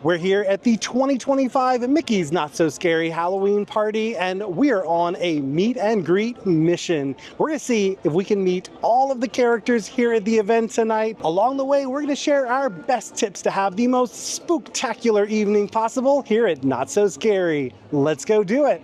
We're here at the 2025 Mickey's Not So Scary Halloween Party, and we're on a meet and greet mission. We're going to see if we can meet all of the characters here at the event tonight. Along the way, we're going to share our best tips to have the most spooktacular evening possible here at Not So Scary. Let's go do it.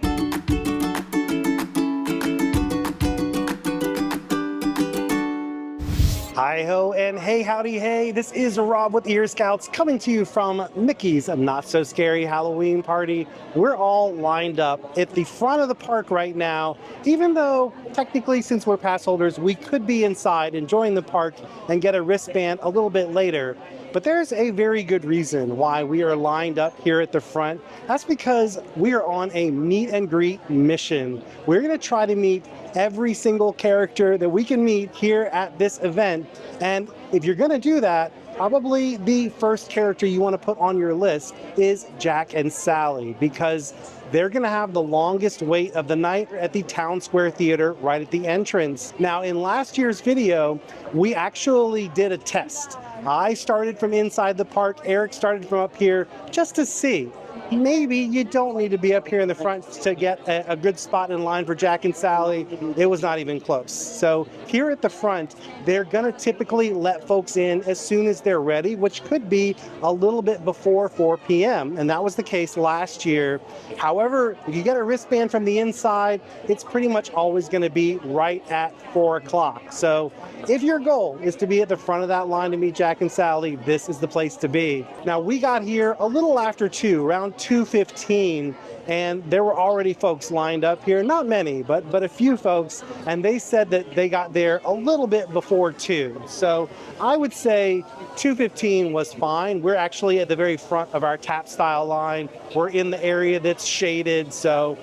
Hi-ho and hey howdy hey, this is Rob with Ear Scouts coming to you from Mickey's Not So Scary Halloween Party. We're all lined up at the front of the park right now, even though technically since we're pass holders, we could be inside enjoying the park and get a wristband a little bit later. But there's a very good reason why we are lined up here at the front. That's because we are on a meet and greet mission. We're going to try to meet every single character that we can meet here at this event. And if you're going to do that, probably the first character you want to put on your list is Jack and Sally, because they're going to have the longest wait of the night at the Town Square Theater right at the entrance. Now, in last year's video, we actually did a test. I started from inside the park, Eric started from up here, just to see. Maybe you don't need to be up here in the front to get a good spot in line for Jack and Sally. It was not even close. So here at the front, they're going to typically let folks in as soon as they're ready, which could be a little bit before 4 p.m. And that was the case last year. However, if you get a wristband from the inside, it's pretty much always going to be right at 4 o'clock. So if your goal is to be at the front of that line to meet Jack and Sally, this is the place to be. Now, we got here a little after 2, around 2:15, and there were already folks lined up here. Not many, but a few folks, and they said that they got there a little bit before 2. So I would say 2:15 was fine. We're actually at the very front of our tap style line. We're in the area that's shaded, so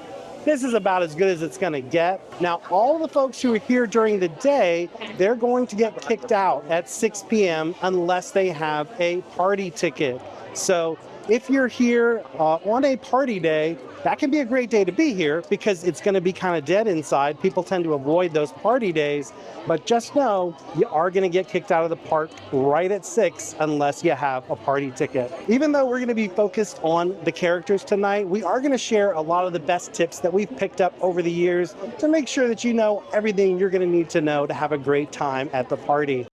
this is about as good as it's going to get. Now, all the folks who are here during the day, they're going to get kicked out at 6 p.m. unless they have a party ticket. So if you're here on a party day, that can be a great day to be here because it's going to be kind of dead inside. People tend to avoid those party days, but just know you are going to get kicked out of the park right at 6 unless you have a party ticket. Even though we're going to be focused on the characters tonight, we are going to share a lot of the best tips that we've picked up over the years to make sure that you know everything you're going to need to know to have a great time at the party.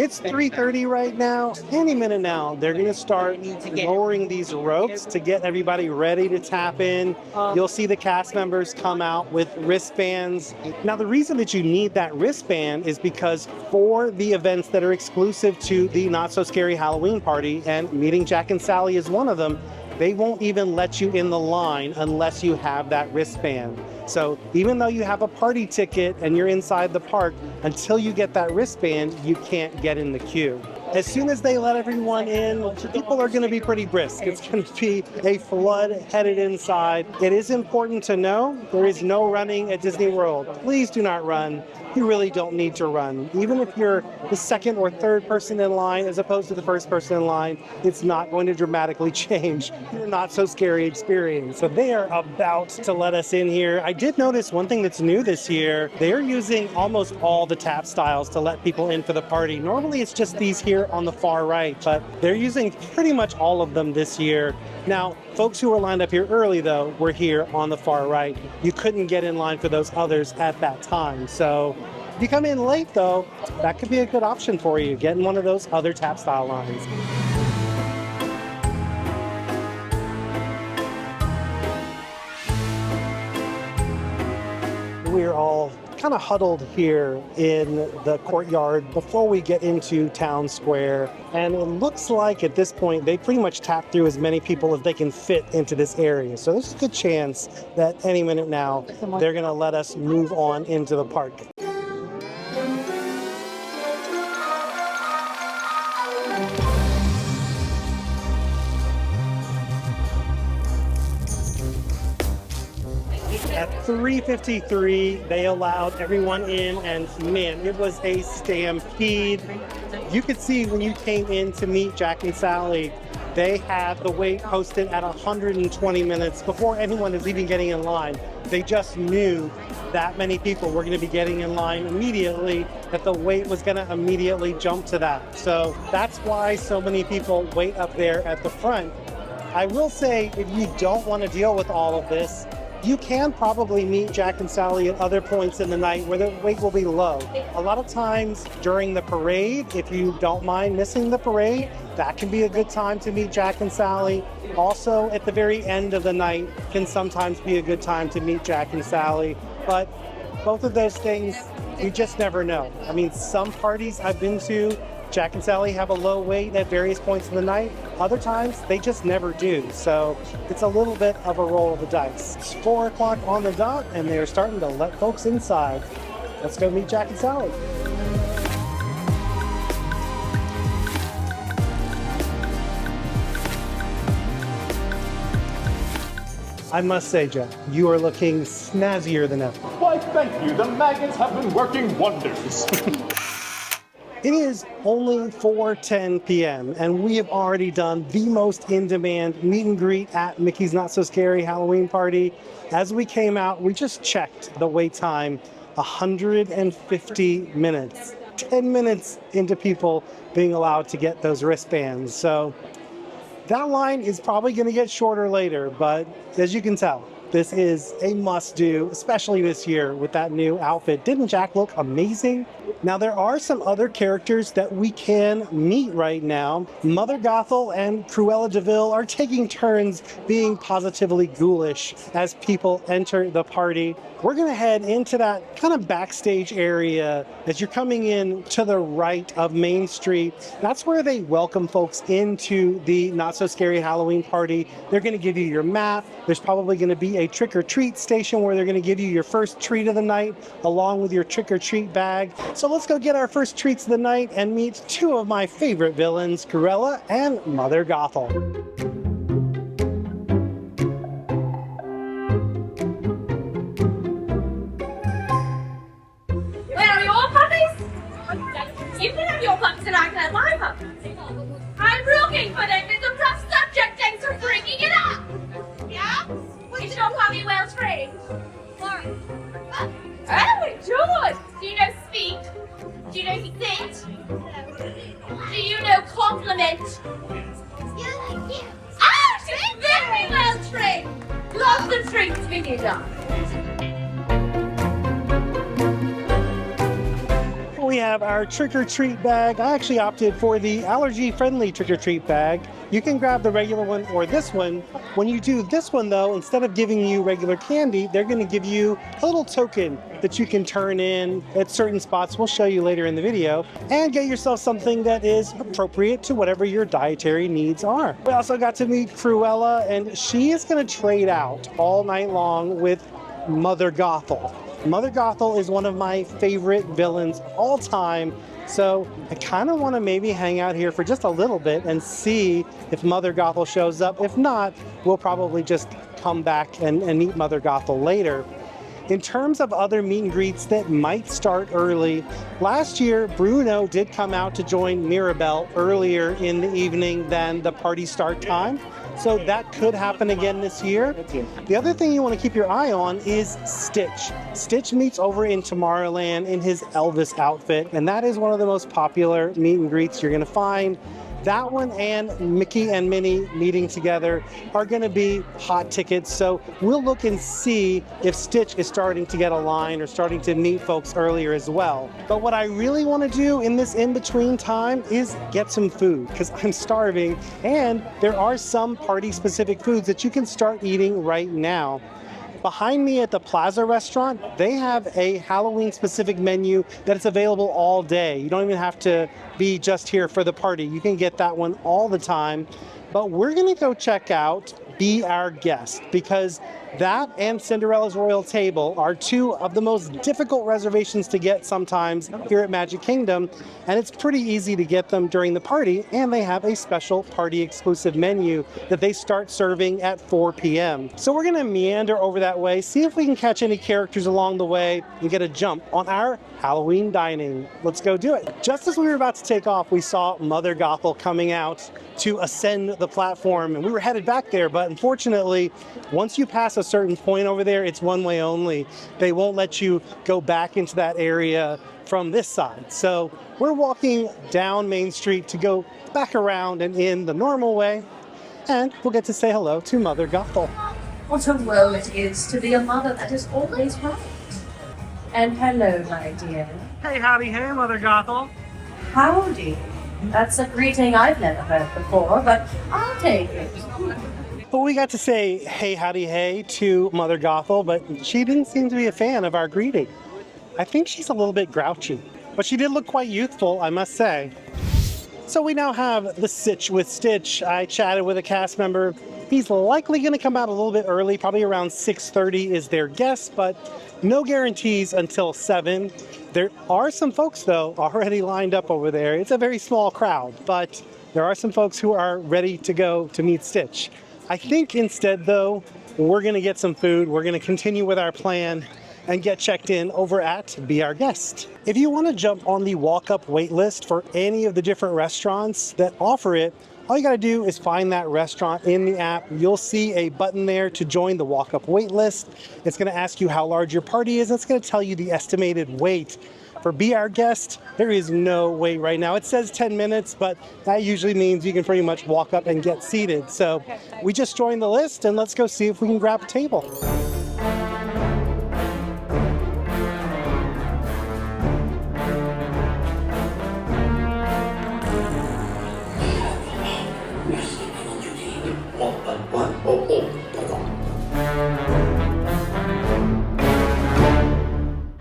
It's 3:30 right now. Any minute now, they're going to start lowering these ropes to get everybody ready to tap in. You'll see the cast members come out with wristbands. Now, the reason that you need that wristband is because for the events that are exclusive to the Not So Scary Halloween Party, and meeting Jack and Sally is one of them, they won't even let you in the line unless you have that wristband. So even though you have a party ticket and you're inside the park, until you get that wristband, you can't get in the queue. As soon as they let everyone in, people are going to be pretty brisk. It's going to be a flood headed inside. It is important to know there is no running at Disney World. Please do not run. You really don't need to run. Even if you're the second or third person in line as opposed to the first person in line, it's not going to dramatically change your Not So Scary experience. So they are about to let us in here. I did notice one thing that's new this year. They're using almost all the tap styles to let people in for the party. Normally it's just these here on the far right, but they're using pretty much all of them this year. Now, folks who were lined up here early, though, were here on the far right. You couldn't get in line for those others at that time. So if you come in late, though, that could be a good option for you. Get in one of those other tap style lines. We're all kind of huddled here in the courtyard before we get into Town Square, and it looks like at this point they pretty much tapped through as many people as they can fit into this area. So there's a good chance that any minute now they're going to let us move on into the park. At 3:53, they allowed everyone in, and man, it was a stampede. You could see when you came in to meet Jack and Sally, they had the wait posted at 120 minutes before anyone is even getting in line. They just knew that many people were going to be getting in line immediately, that the wait was going to immediately jump to that. So that's why so many people wait up there at the front. I will say, if you don't want to deal with all of this, you can probably meet Jack and Sally at other points in the night where the wait will be low. A lot of times during the parade, if you don't mind missing the parade, that can be a good time to meet Jack and Sally. Also, at the very end of the night can sometimes be a good time to meet Jack and Sally. But both of those things, you just never know. I mean, some parties I've been to, Jack and Sally have a low wait at various points in the night. Other times, they just never do. So it's a little bit of a roll of the dice. It's 4 o'clock on the dot, and they're starting to let folks inside. Let's go meet Jack and Sally. I must say, Jack, you are looking snazzier than ever. Why, thank you. The maggots have been working wonders. It is only 4:10 p.m. and we have already done the most in-demand meet and greet at Mickey's Not So Scary Halloween Party. As we came out, we just checked the wait time, 150 minutes. 10 minutes into people being allowed to get those wristbands. So that line is probably going to get shorter later, but as you can tell, this is a must-do, especially this year with that new outfit. Didn't Jack look amazing? Now, there are some other characters that we can meet right now. Mother Gothel and Cruella de Vil are taking turns being positively ghoulish as people enter the party. We're going to head into that kind of backstage area as you're coming in to the right of Main Street. That's where they welcome folks into the Not So Scary Halloween Party. They're going to give you your map. There's probably going to be a trick-or-treat station where they're going to give you your first treat of the night along with your trick-or-treat bag. So let's go get our first treats of the night and meet two of my favorite villains, Cruella and Mother Gothel. Where are your puppies? You can have your puppies and I can have my puppies. I'm looking for them with some tough subject. Thanks for bringing it up. Yeah? Is your puppy well trained? Oh, George! Do you know speak? Do you know sit? Do you know compliment? Oh, she's very well trained. Lots of treats for you, darling. We have our trick-or-treat bag. I actually opted for the allergy-friendly trick-or-treat bag. You can grab the regular one or this one. When you do this one, though, instead of giving you regular candy, they're going to give you a little token that you can turn in at certain spots. We'll show you later in the video. And get yourself something that is appropriate to whatever your dietary needs are. We also got to meet Cruella, and she is going to trade out all night long with Mother Gothel. Mother Gothel is one of my favorite villains of all time, so I kind of want to maybe hang out here for just a little bit and see if Mother Gothel shows up. If not, we'll probably just come back and meet Mother Gothel later. In terms of other meet and greets that might start early, last year Bruno did come out to join Mirabel earlier in the evening than the party start time. So that could happen again this year. The other thing you want to keep your eye on is Stitch. Stitch meets over in Tomorrowland in his Elvis outfit, and that is one of the most popular meet and greets you're going to find. That one and Mickey and Minnie meeting together are going to be hot tickets. So we'll look and see if Stitch is starting to get a line or starting to meet folks earlier as well. But what I really want to do in this in-between time is get some food because I'm starving. And there are some party-specific foods that you can start eating right now. Behind me at the Plaza restaurant, they have a Halloween-specific menu that is available all day. You don't even have to be just here for the party. You can get that one all the time. But we're going to go check out Be Our Guest because that and Cinderella's Royal Table are two of the most difficult reservations to get sometimes here at Magic Kingdom, and it's pretty easy to get them during the party, and they have a special party-exclusive menu that they start serving at 4 p.m. So we're going to meander over that way, see if we can catch any characters along the way, and get a jump on our Halloween dining. Let's go do it. Just as we were about to take off, we saw Mother Gothel coming out to ascend the platform, and we were headed back there, but But unfortunately, once you pass a certain point over there, it's one way only. They won't let you go back into that area from this side. So we're walking down Main Street to go back around and in the normal way. And we'll get to say hello to Mother Gothel. What a woe it is to be a mother that is always right. And hello, my dear. Hey, howdy, hey, Mother Gothel. Howdy. That's a greeting I've never heard before, but I'll take it. Well, we got to say hey, howdy, hey to Mother Gothel, but she didn't seem to be a fan of our greeting. I think she's a little bit grouchy, but she did look quite youthful, I must say. So we now have the Sitch with Stitch. I chatted with a cast member. He's likely going to come out a little bit early, probably around 6:30 is their guess, but no guarantees until 7. There are some folks, though, already lined up over there. It's a very small crowd, but there are some folks who are ready to go to meet Stitch. I think instead, though, we're going to get some food. We're going to continue with our plan and get checked in over at Be Our Guest. If you want to jump on the walk-up wait list for any of the different restaurants that offer it, all you got to do is find that restaurant in the app. You'll see a button there to join the walk-up wait list. It's going to ask you how large your party is. It's going to tell you the estimated wait. For Be Our Guest, there is no wait right now. It says 10 minutes, but that usually means you can pretty much walk up and get seated. So we just joined the list, and let's go see if we can grab a table.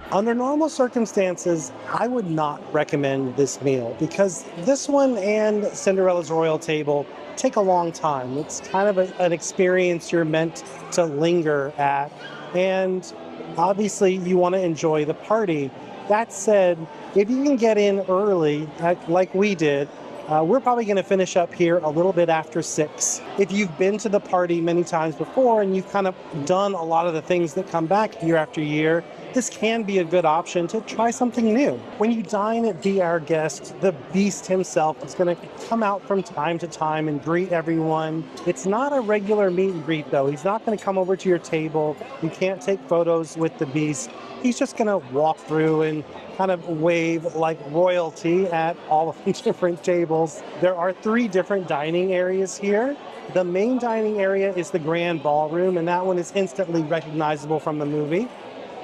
Under normal circumstances, I would not recommend this meal because this one and Cinderella's Royal Table take a long time. It's kind of an experience you're meant to linger at, and obviously you want to enjoy the party. That said, if you can get in early, like we did, we're probably going to finish up here a little bit after 6. If you've been to the party many times before and you've kind of done a lot of the things that come back year after year, this can be a good option to try something new. When you dine at Be Our Guest, the Beast himself is going to come out from time to time and greet everyone. It's not a regular meet and greet, though. He's not going to come over to your table. You can't take photos with the Beast. He's just going to walk through and kind of wave like royalty at all of the different tables. There are 3 different dining areas here. The main dining area is the Grand Ballroom, and that one is instantly recognizable from the movie.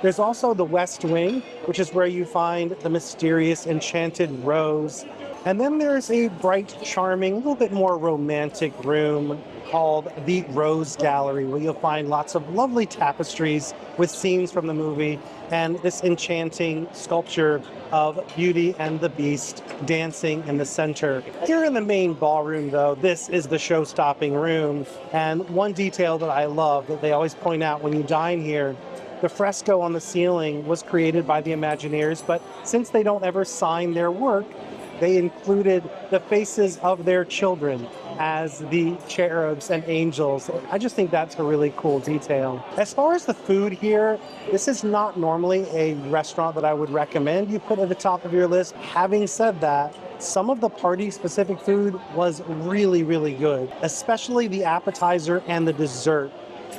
There's also the West Wing, which is where you find the mysterious enchanted rose. And then there's a bright, charming, a little bit more romantic room called the Rose Gallery, where you'll find lots of lovely tapestries with scenes from the movie and this enchanting sculpture of Beauty and the Beast dancing in the center. Here in the main ballroom, though, this is the show-stopping room. And one detail that I love that they always point out when you dine here, the fresco on the ceiling was created by the Imagineers, but since they don't ever sign their work, they included the faces of their children as the cherubs and angels. I just think that's a really cool detail. As far as the food here, this is not normally a restaurant that I would recommend you put at the top of your list. Having said that, some of the party-specific food was really, really good, especially the appetizer and the dessert.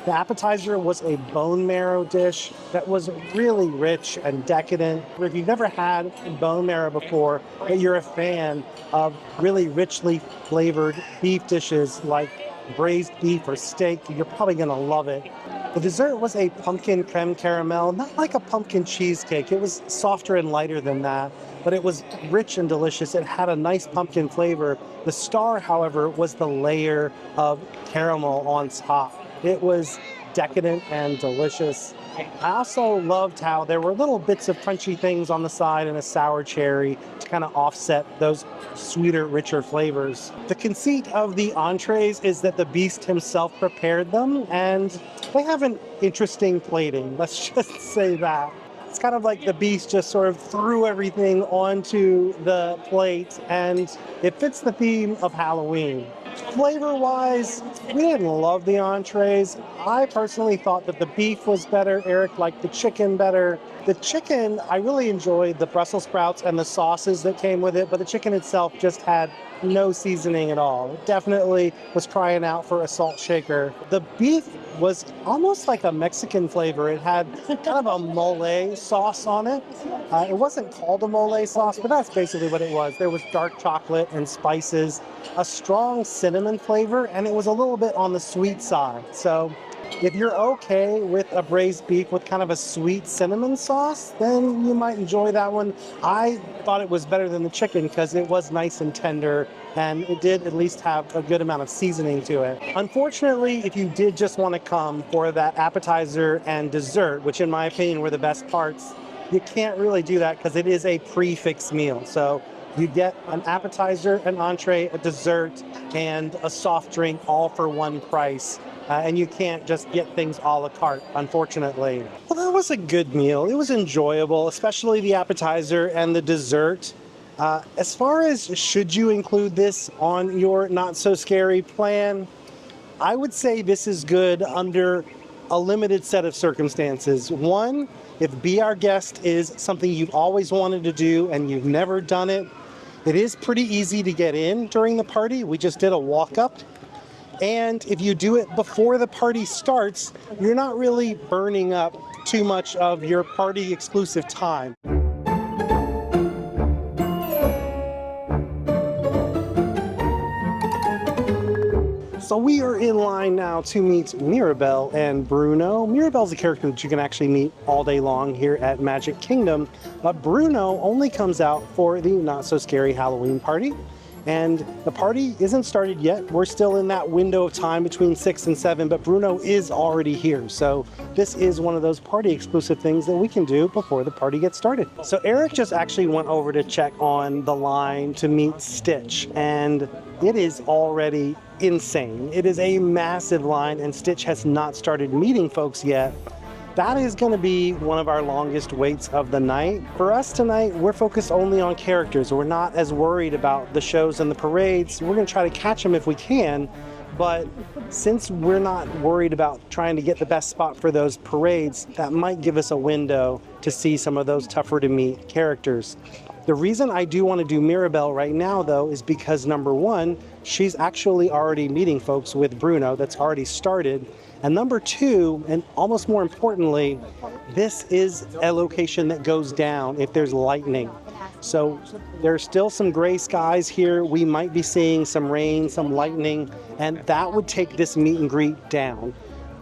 The appetizer was a bone marrow dish that was really rich and decadent. If you've never had bone marrow before, but you're a fan of really richly flavored beef dishes like braised beef or steak, you're probably going to love it. The dessert was a pumpkin creme caramel, not like a pumpkin cheesecake. It was softer and lighter than that, but it was rich and delicious. It had a nice pumpkin flavor. The star, however, was the layer of caramel on top. It was decadent and delicious. I also loved how there were little bits of crunchy things on the side and a sour cherry to kind of offset those sweeter, richer flavors. The conceit of the entrees is that the Beast himself prepared them, and they have an interesting plating. Let's just say that. It's kind of like the Beast just sort of threw everything onto the plate, and it fits the theme of Halloween. Flavor-wise, we didn't love the entrees. I personally thought that the beef was better. Eric liked the chicken better. The chicken, I really enjoyed the Brussels sprouts and the sauces that came with it, but the chicken itself just had no seasoning at all. It definitely was crying out for a salt shaker. The beef was almost like a Mexican flavor. It had kind of a mole sauce on it. It wasn't called a mole sauce, but that's basically what it was. There was dark chocolate and spices, a strong cinnamon flavor, and it was a little bit on the sweet side. So if you're okay with a braised beef with kind of a sweet cinnamon sauce, then you might enjoy that one. I thought it was better than the chicken because it was nice and tender, and it did at least have a good amount of seasoning to it. Unfortunately, if you did just want to come for that appetizer and dessert, which in my opinion were the best parts, you can't really do that because it is a prefix meal. So you get an appetizer, an entree, a dessert, and a soft drink all for one price. And you can't just get things a la carte, unfortunately. Well, that was a good meal. It was enjoyable, especially the appetizer and the dessert. As far as should you include this on your not so scary plan, I would say this is good under a limited set of circumstances. One, if Be Our Guest is something you've always wanted to do and you've never done it, it is pretty easy to get in during the party. We just did a walk-up. And if you do it before the party starts, you're not really burning up too much of your party exclusive time. So we are in line now to meet Mirabel and Bruno. Mirabel's a character that you can actually meet all day long here at Magic Kingdom, but Bruno only comes out for the Not So Scary Halloween party. And the party isn't started yet. We're still in that window of time between 6 and 7, but Bruno is already here. So this is one of those party exclusive things that we can do before the party gets started. So Eric just actually went over to check on the line to meet Stitch, and it is already insane. It is a massive line, and Stitch has not started meeting folks yet. That is going to be one of our longest waits of the night. For us tonight, we're focused only on characters. We're not as worried about the shows and the parades. We're going to try to catch them if we can, but since we're not worried about trying to get the best spot for those parades, that might give us a window to see some of those tougher to meet characters. The reason I do want to do Mirabel right now, though, is because number one, she's actually already meeting folks with Bruno. That's already started. And number two, and almost more importantly, this is a location that goes down if there's lightning. So there's still some gray skies here. We might be seeing some rain, some lightning, and that would take this meet and greet down.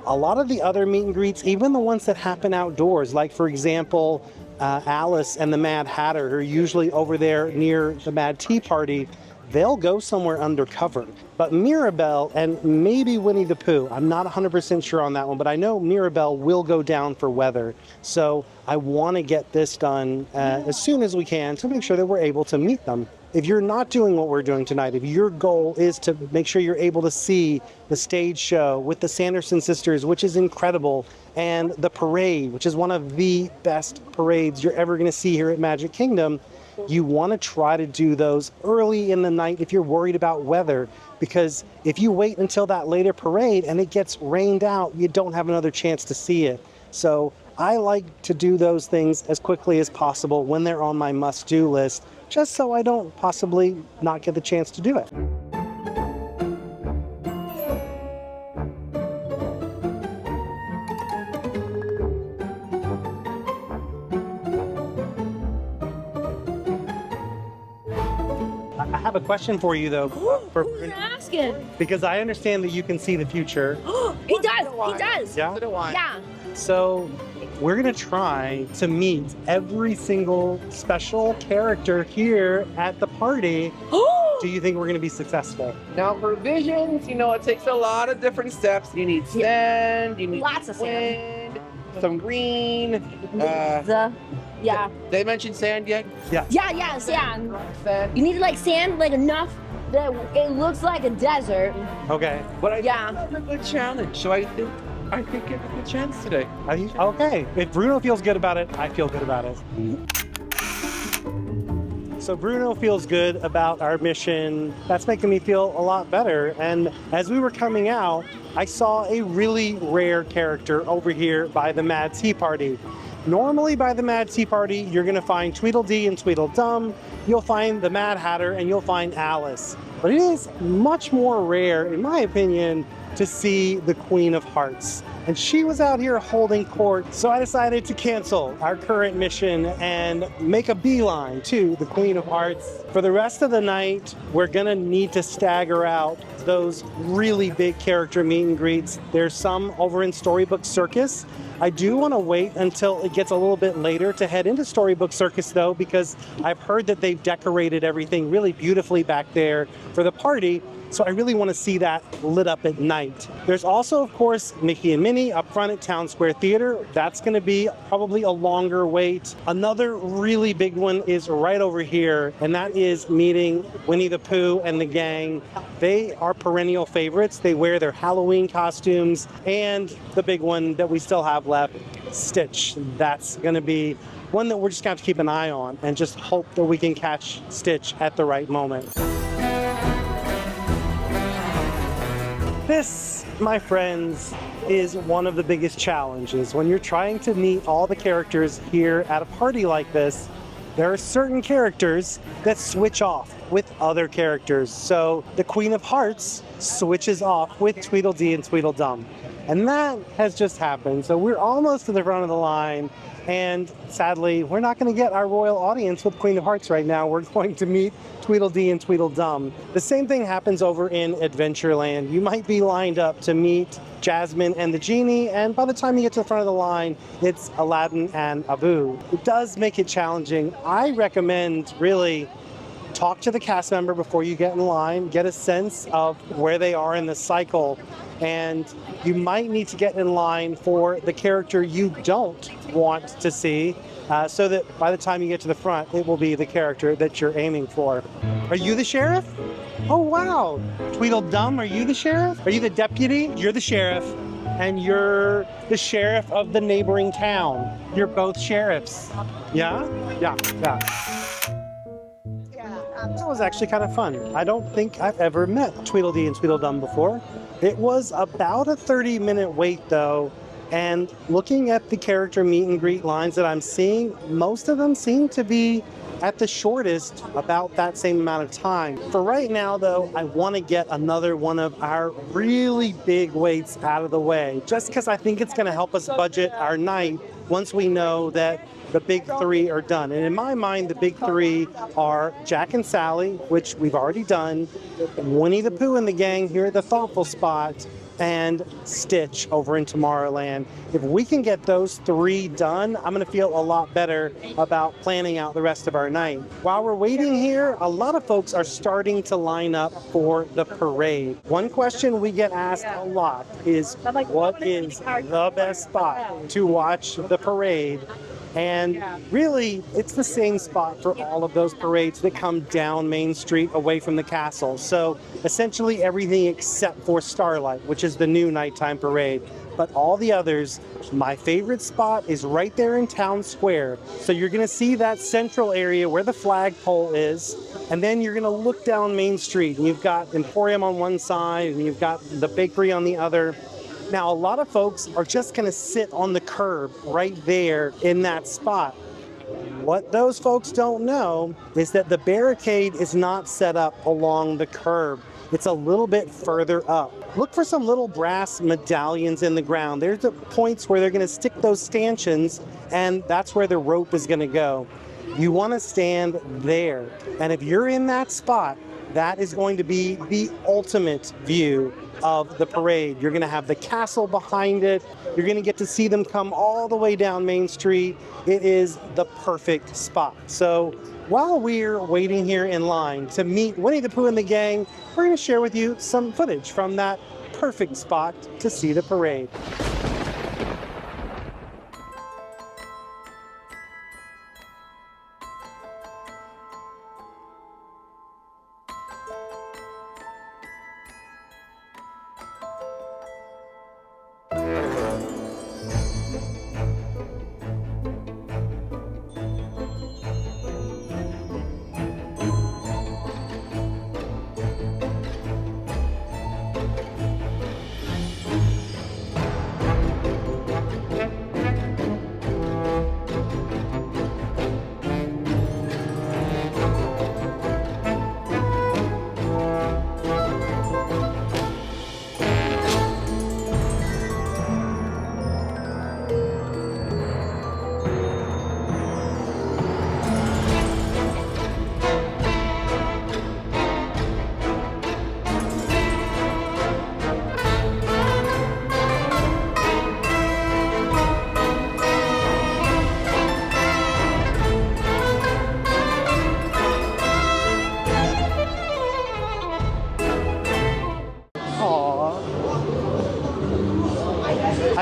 A lot of the other meet and greets, even the ones that happen outdoors, like for example, Alice and the Mad Hatter, who are usually over there near the Mad Tea Party, they'll go somewhere undercover. But Mirabel and maybe Winnie the Pooh, I'm not 100% sure on that one, but I know Mirabel will go down for weather. So I want to get this done as soon as we can to make sure that we're able to meet them. If you're not doing what we're doing tonight, if your goal is to make sure you're able to see the stage show with the Sanderson sisters, which is incredible, and the parade, which is one of the best parades you're ever going to see here at Magic Kingdom, you want to try to do those early in the night if you're worried about weather, because if you wait until that later parade and it gets rained out, you don't have another chance to see it. So I like to do those things as quickly as possible when they're on my must-do list, just so I don't possibly not get the chance to do it. I have a question for you, though. Who's asking? Because I understand that you can see the future. He does. He does. Yeah? Yeah. So we're going to try to meet every single special character here at the party. Do you think we're going to be successful? Now for visions, it takes a lot of different steps. You need sand, you need Lots of sand. wind, some green. Yeah. They mentioned sand yet? Yeah, sand. Sand. You need like sand, like enough that it looks like a desert. Okay. But I Yeah. think it's a good challenge. So I think you have a good chance today. Okay. If Bruno feels good about it, I feel good about it. So Bruno feels good about our mission. That's making me feel a lot better. And as we were coming out, I saw a really rare character over here by the Mad Tea Party. Normally by the Mad Tea Party, you're gonna find Tweedle D and Tweedle Dum, you'll find the Mad Hatter, and you'll find Alice. But it is much more rare, in my opinion, to see the Queen of Hearts. And she was out here holding court, so I decided to cancel our current mission and make a beeline to the Queen of Hearts. For the rest of the night, we're gonna need to stagger out those really big character meet and greets. There's some over in Storybook Circus. I do want to wait until it gets a little bit later to head into Storybook Circus though, because I've heard that they've decorated everything really beautifully back there for the party. So I really want to see that lit up at night. There's also, of course, Mickey and Minnie up front at Town Square Theater. That's going to be probably a longer wait. Another really big one is right over here, and that is meeting Winnie the Pooh and the gang. They are perennial favorites. They wear their Halloween costumes, and the big one that we still have left, Stitch. That's going to be one that we're just going to have to keep an eye on and just hope that we can catch Stitch at the right moment. This, my friends, is one of the biggest challenges. When you're trying to meet all the characters here at a party like this, there are certain characters that switch off with other characters. So the Queen of Hearts switches off with Tweedle D and Tweedle Dum. And that has just happened. So we're almost to the front of the line. And sadly, we're not going to get our royal audience with Queen of Hearts right now. We're going to meet Tweedle D and Tweedle Dum. The same thing happens over in Adventureland. You might be lined up to meet Jasmine and the Genie, and by the time you get to the front of the line, it's Aladdin and Abu. It does make it challenging. I recommend really talk to the cast member before you get in line, get a sense of where they are in the cycle, and you might need to get in line for the character you don't want to see, so that by the time you get to the front, it will be the character that you're aiming for. Are you the sheriff? Oh, wow. Tweedledum, are you the sheriff? Are you the deputy? You're the sheriff, and you're the sheriff of the neighboring town. You're both sheriffs. Yeah? Yeah. That was actually kind of fun. I don't think I've ever met Tweedle D and Tweedledum before. It was about a 30-minute wait though, and looking at the character meet and greet lines that I'm seeing, most of them seem to be at the shortest about that same amount of time. For right now though, I want to get another one of our really big waits out of the way, just because I think it's going to help us budget our night once we know that the big three are done. And in my mind, the big three are Jack and Sally, which we've already done, Winnie the Pooh and the gang here at the Thoughtful Spot, and Stitch over in Tomorrowland. If we can get those three done, I'm gonna feel a lot better about planning out the rest of our night. While we're waiting here, a lot of folks are starting to line up for the parade. One question we get asked a lot is, what is the best spot to watch the parade? And really, it's the same spot for all of those parades that come down Main Street away from the castle. So essentially everything except for Starlight, which is the new nighttime parade. But all the others, my favorite spot is right there in Town Square. So you're gonna see that central area where the flagpole is, and then you're gonna look down Main Street, and you've got Emporium on one side, and you've got the bakery on the other. Now, a lot of folks are just going to sit on the curb right there in that spot. What those folks don't know is that the barricade is not set up along the curb. It's a little bit further up. Look for some little brass medallions in the ground. There's the points where they're going to stick those stanchions, and that's where the rope is going to go. You want to stand there. And if you're in that spot, that is going to be the ultimate view of the parade. You're going to have the castle behind it. You're going to get to see them come all the way down Main Street. It is the perfect spot. So while we're waiting here in line to meet Winnie the Pooh and the gang, we're going to share with you some footage from that perfect spot to see the parade.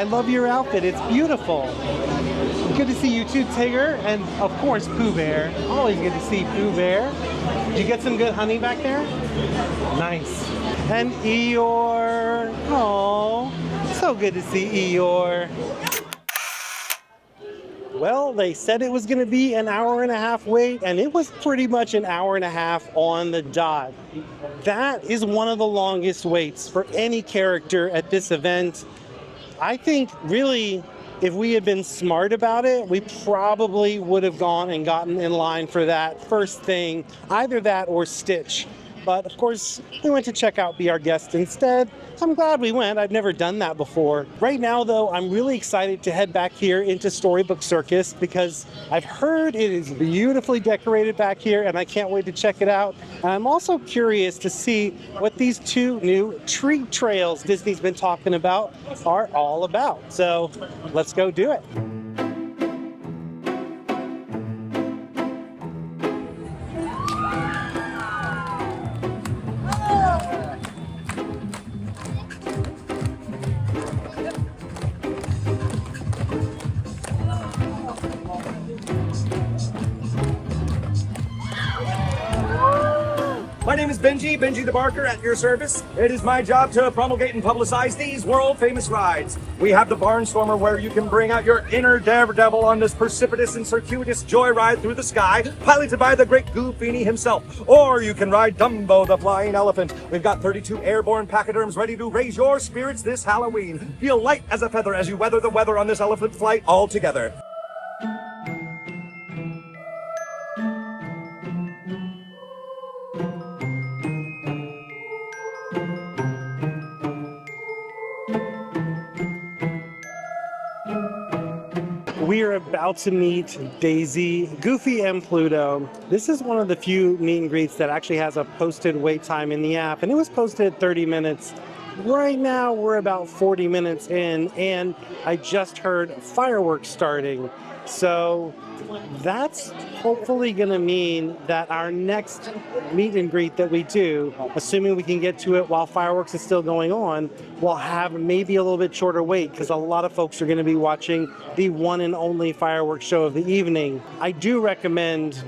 I love your outfit. It's beautiful. Good to see you too, Tigger, and of course Pooh Bear. Always good to see Pooh Bear. Did you get some good honey back there? Nice. And Eeyore. Oh, so good to see Eeyore. Well, they said it was going to be an hour and a half wait, and it was pretty much an hour and a half on the dot. That is one of the longest waits for any character at this event. I think really, if we had been smart about it, we probably would have gone and gotten in line for that first thing, either that or Stitch. But of course, we went to check out Be Our Guest instead. I'm glad we went. I've never done that before. Right now, though, I'm really excited to head back here into Storybook Circus because I've heard it is beautifully decorated back here, and I can't wait to check it out. And I'm also curious to see what these two new treat trails Disney's been talking about are all about. So let's go do it. My name is Benji the Barker at your service. It is my job to promulgate and publicize these world-famous rides. We have the Barnstormer where you can bring out your inner daredevil on this precipitous and circuitous joyride through the sky, piloted by the great Goofini himself. Or you can ride Dumbo the Flying Elephant. We've got 32 airborne pachyderms ready to raise your spirits this Halloween. Feel light as a feather as you weather the weather on this elephant flight all together. We are about to meet Daisy, Goofy, and Pluto. This is one of the few meet and greets that actually has a posted wait time in the app, and it was posted 30 minutes. Right now, we're about 40 minutes in, and I just heard fireworks starting. So that's hopefully going to mean that our next meet and greet that we do, assuming we can get to it while fireworks is still going on, will have maybe a little bit shorter wait because a lot of folks are going to be watching the one and only fireworks show of the evening. I do recommend,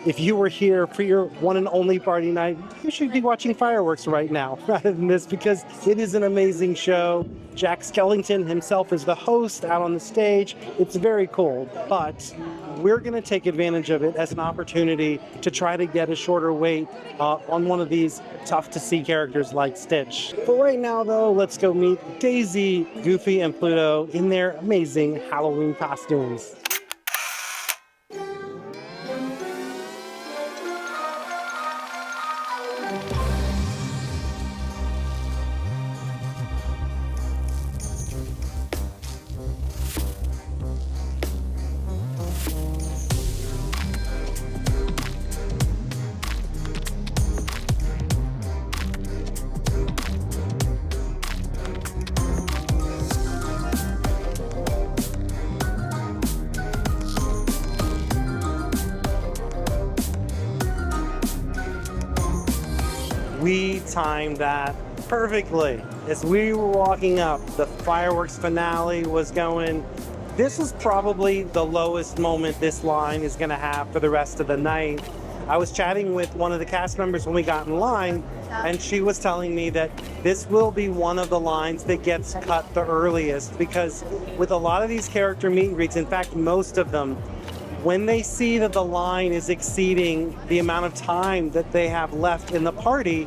if you were here for your one and only party night, you should be watching fireworks right now rather than this because it is an amazing show. Jack Skellington himself is the host out on the stage. It's very cool, but we're going to take advantage of it as an opportunity to try to get a shorter wait on one of these tough to see characters like Stitch. For right now, though, let's go meet Daisy, Goofy, and Pluto in their amazing Halloween costumes. We timed that perfectly. As we were walking up, the fireworks finale was going. This is probably the lowest moment this line is going to have for the rest of the night. I was chatting with one of the cast members when we got in line, and she was telling me that this will be one of the lines that gets cut the earliest because with a lot of these character meet and greets, in fact, most of them, when they see that the line is exceeding the amount of time that they have left in the party,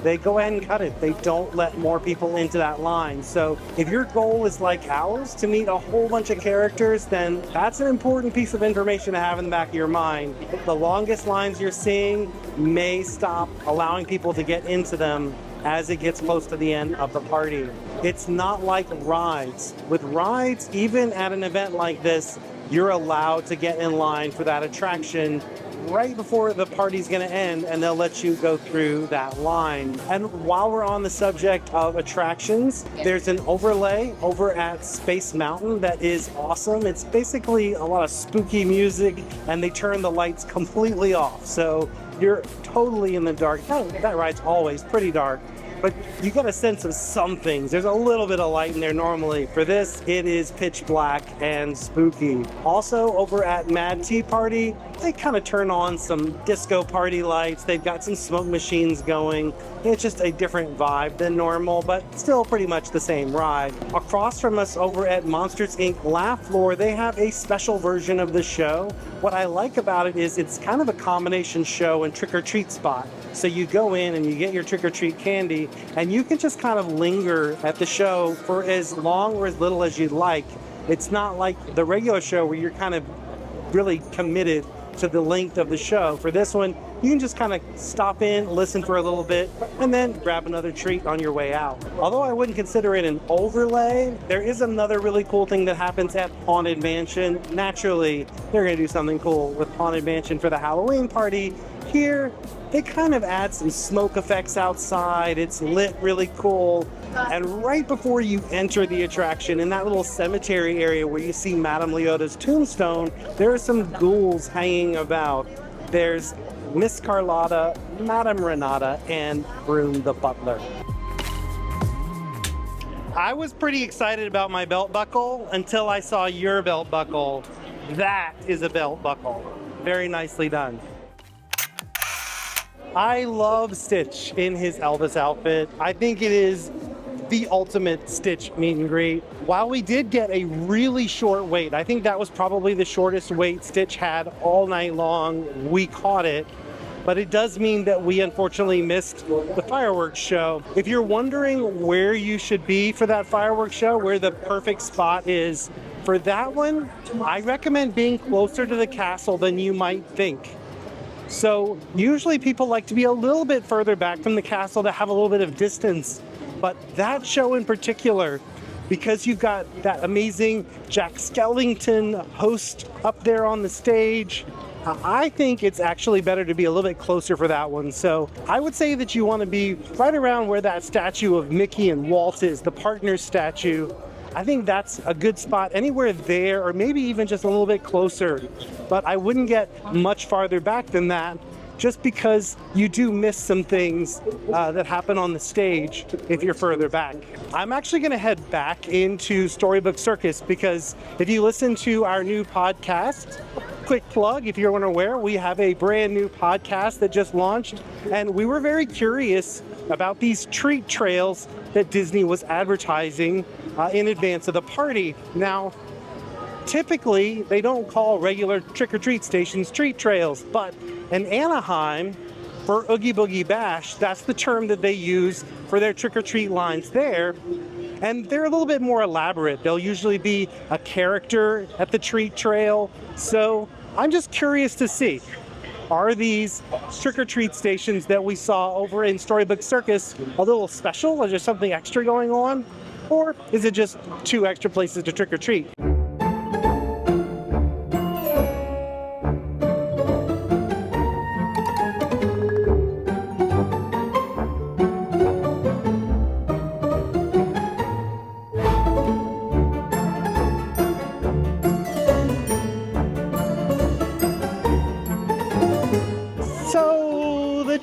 they go ahead and cut it. They don't let more people into that line. So if your goal is like ours, to meet a whole bunch of characters, then that's an important piece of information to have in the back of your mind. The longest lines you're seeing may stop allowing people to get into them as it gets close to the end of the party. It's not like rides. With rides, even at an event like this, you're allowed to get in line for that attraction right before the party's going to end, and they'll let you go through that line. And while we're on the subject of attractions, there's an overlay over at Space Mountain that is awesome. It's basically a lot of spooky music, and they turn the lights completely off. So you're totally in the dark. That ride's always pretty dark. but you get a sense of some things. There's a little bit of light in there normally. For this, it is pitch black and spooky. Also, over at Mad Tea Party, they kind of turn on some disco party lights. They've got some smoke machines going. It's just a different vibe than normal, but still pretty much the same ride. Across from us over at Monsters Inc. Laugh Floor, they have a special version of the show. What I like about it is it's kind of a combination show and trick-or-treat spot. So you go in and you get your trick-or-treat candy, and you can just kind of linger at the show for as long or as little as you'd like. It's not like the regular show where you're kind of really committed to the length of the show. For this one, you can just kind of stop in, listen for a little bit, and then grab another treat on your way out. Although I wouldn't consider it an overlay, there is another really cool thing that happens at Haunted Mansion. Naturally, they're going to do something cool with Haunted Mansion for the Halloween party. Here, they kind of add some smoke effects outside. It's lit really cool. And right before you enter the attraction, in that little cemetery area where you see Madame Leota's tombstone, there are some ghouls hanging about. There's Miss Carlotta, Madame Renata, and Broom the Butler. I was pretty excited about my belt buckle until I saw your belt buckle. That is a belt buckle. Very nicely done. I love Stitch in his Elvis outfit. I think it is the ultimate Stitch meet and greet. While we did get a really short wait, I think that was probably the shortest wait Stitch had all night long. We caught it, but it does mean that we unfortunately missed the fireworks show. If you're wondering where you should be for that fireworks show, where the perfect spot is for that one, I recommend being closer to the castle than you might think. So usually people like to be a little bit further back from the castle to have a little bit of distance. But that show in particular, because you've got that amazing Jack Skellington host up there on the stage, I think it's actually better to be a little bit closer for that one. So I would say that you want to be right around where that statue of Mickey and Walt is, the partner statue. I think that's a good spot, anywhere there, or maybe even just a little bit closer. But I wouldn't get much farther back than that, just because you do miss some things that happen on the stage if you're further back. I'm actually going to head back into Storybook Circus, because if you listen to our new podcast, quick plug, if you're unaware, we have a brand new podcast that just launched, and we were very curious about these treat trails that Disney was advertising in advance of the party. Now, typically, they don't call regular trick-or-treat stations treat trails, but in Anaheim, for Oogie Boogie Bash, that's the term that they use for their trick-or-treat lines there. And they're a little bit more elaborate. There'll usually be a character at the treat trail. So I'm just curious to see, are these trick-or-treat stations that we saw over in Storybook Circus a little special? Is there something extra going on? Or is it just 2 extra places to trick-or-treat?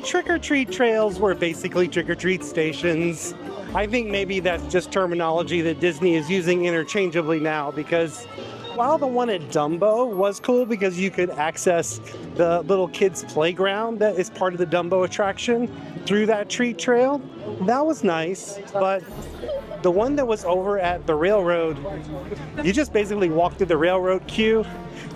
Trick-or-treat trails were basically trick-or-treat stations. I think maybe that's just terminology that Disney is using interchangeably now, because while the one at Dumbo was cool because you could access the little kids' playground that is part of the Dumbo attraction through that treat trail, that was nice, but the one that was over at the railroad, you just basically walked through the railroad queue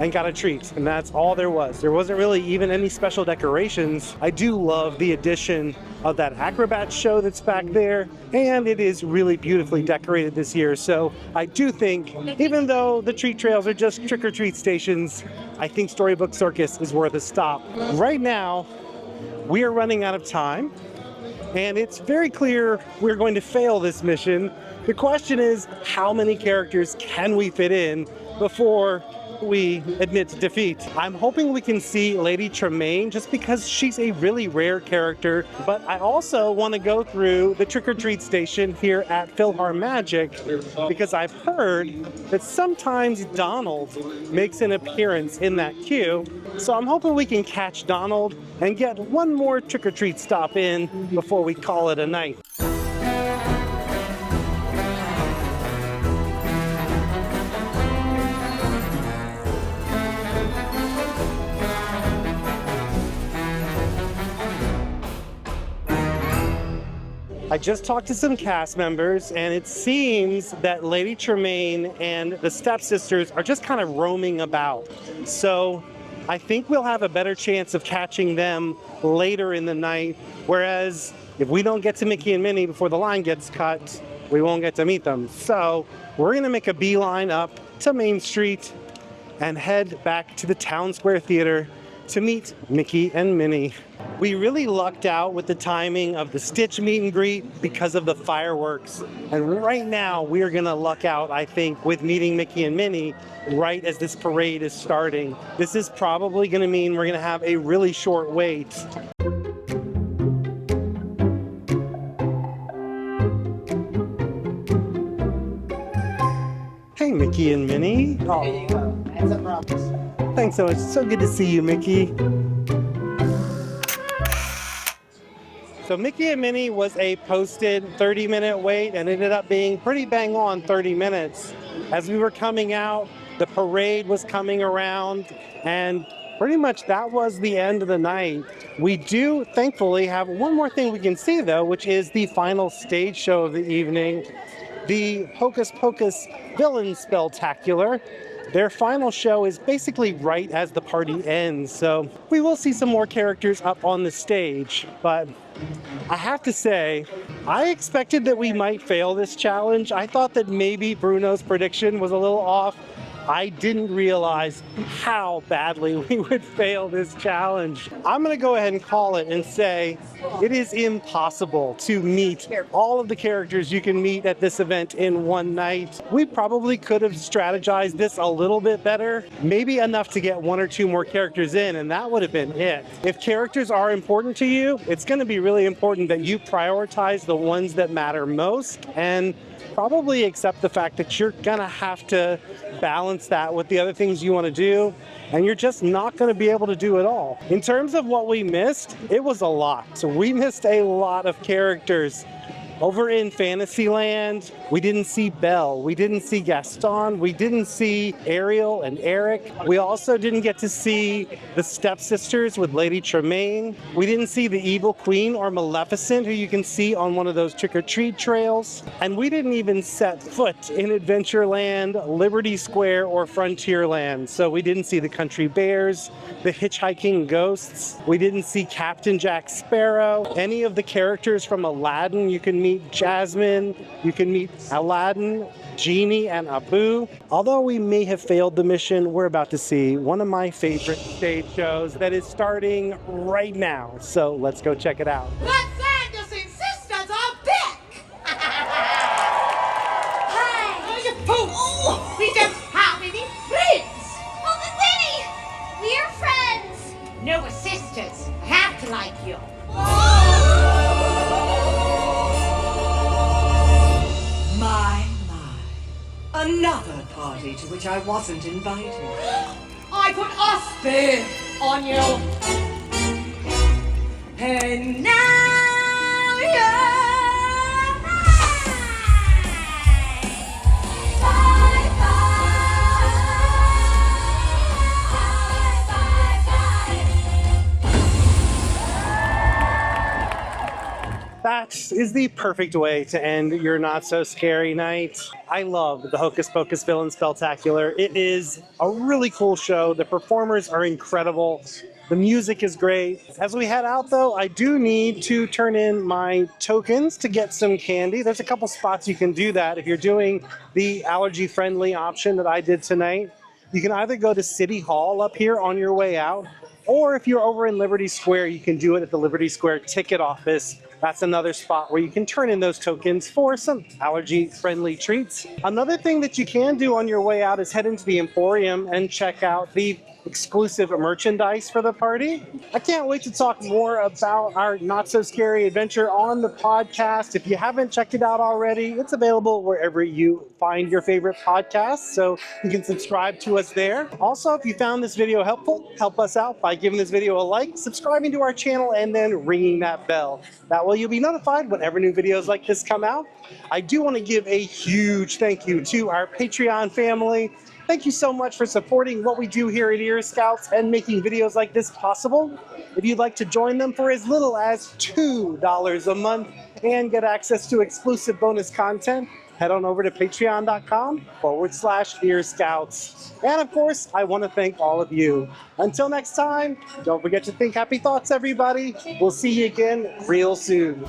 and got a treat, and that's all there was. There wasn't really even any special decorations. I do love the addition of that acrobat show that's back there, and it is really beautifully decorated this year. So I do think, even though the treat trails are just trick-or-treat stations, I think Storybook Circus is worth a stop. Right now, we are running out of time, and it's very clear we're going to fail this mission. The question is, how many characters can we fit in before we admit defeat? I'm hoping we can see Lady Tremaine, just because she's a really rare character, but I also want to go through the trick-or-treat station here at PhilharMagic, because I've heard that sometimes Donald makes an appearance in that queue. So I'm hoping we can catch Donald and get one more trick-or-treat stop in before we call it a night. I just talked to some cast members, and it seems that Lady Tremaine and the stepsisters are just kind of roaming about. So I think we'll have a better chance of catching them later in the night, whereas if we don't get to Mickey and Minnie before the line gets cut, we won't get to meet them. So we're going to make a beeline up to Main Street and head back to the Town Square Theater to meet Mickey and Minnie. We really lucked out with the timing of the Stitch meet and greet because of the fireworks. And right now we are gonna luck out, I think, with meeting Mickey and Minnie right as this parade is starting. This is probably gonna mean we're gonna have a really short wait. Hey, Mickey and Minnie. Oh. Here you go. That's a promise. Thanks so much. So good to see you, Mickey. So Mickey and Minnie was a posted 30-minute wait and ended up being pretty bang on 30 minutes. As we were coming out, the parade was coming around, and pretty much that was the end of the night. We do thankfully have one more thing we can see though, which is the final stage show of the evening, the Hocus Pocus Villain Spelltacular. Their final show is basically right as the party ends, so we will see some more characters up on the stage. But I have to say, I expected that we might fail this challenge. I thought that maybe Bruno's prediction was a little off. I didn't realize how badly we would fail this challenge. I'm gonna go ahead and call it and say it is impossible to meet all of the characters you can meet at this event in one night. We probably could have strategized this a little bit better, maybe enough to get one or two more characters in, and that would have been it. If characters are important to you, it's gonna be really important that you prioritize the ones that matter most, and probably accept the fact that you're gonna have to balance that with the other things you want to do, and you're just not going to be able to do it all. In terms of what we missed, it was a lot. So we missed a lot of characters. Over in Fantasyland, we didn't see Belle, we didn't see Gaston, we didn't see Ariel and Eric. We also didn't get to see the stepsisters with Lady Tremaine. We didn't see the Evil Queen or Maleficent, who you can see on one of those trick-or-treat trails. And we didn't even set foot in Adventureland, Liberty Square, or Frontierland. So we didn't see the Country Bears, the Hitchhiking Ghosts. We didn't see Captain Jack Sparrow, any of the characters from Aladdin. You can meet Jasmine, you can meet Aladdin, Genie, and Abu. Although we may have failed the mission, we're about to see one of my favorite stage shows that is starting right now. So let's go check it out. The Sanderson sisters are back! Hi. Pooh, we don't have any friends! Oh, Winnie! We're friends! No, we're sisters. I have to like you. My. Another party to which I wasn't invited. I put a spin on you. And now you're That is the perfect way to end your not so scary night. I love the Hocus Pocus Villain Spelltacular. It is a really cool show. The performers are incredible. The music is great. As we head out though, I do need to turn in my tokens to get some candy. There's a couple spots you can do that if you're doing the allergy-friendly option that I did tonight. You can either go to City Hall up here on your way out, or if you're over in Liberty Square, you can do it at the Liberty Square ticket office. That's another spot where you can turn in those tokens for some allergy-friendly treats. Another thing that you can do on your way out is head into the Emporium and check out the exclusive merchandise for the party. I can't wait to talk more about our not so scary adventure on the podcast. If you haven't checked it out already, it's available wherever you find your favorite podcasts, so you can subscribe to us there. Also, if you found this video helpful, help us out by giving this video a like, subscribing to our channel, and then ringing that bell. That way you'll be notified whenever new videos like this come out. I do want to give a huge thank you to our Patreon family. Thank you so much for supporting what we do here at Ear Scouts and making videos like this possible. If you'd like to join them for as little as $2 a month and get access to exclusive bonus content, head on over to patreon.com/Ear Scouts. And of course, I want to thank all of you. Until next time, don't forget to think happy thoughts, everybody. We'll see you again real soon.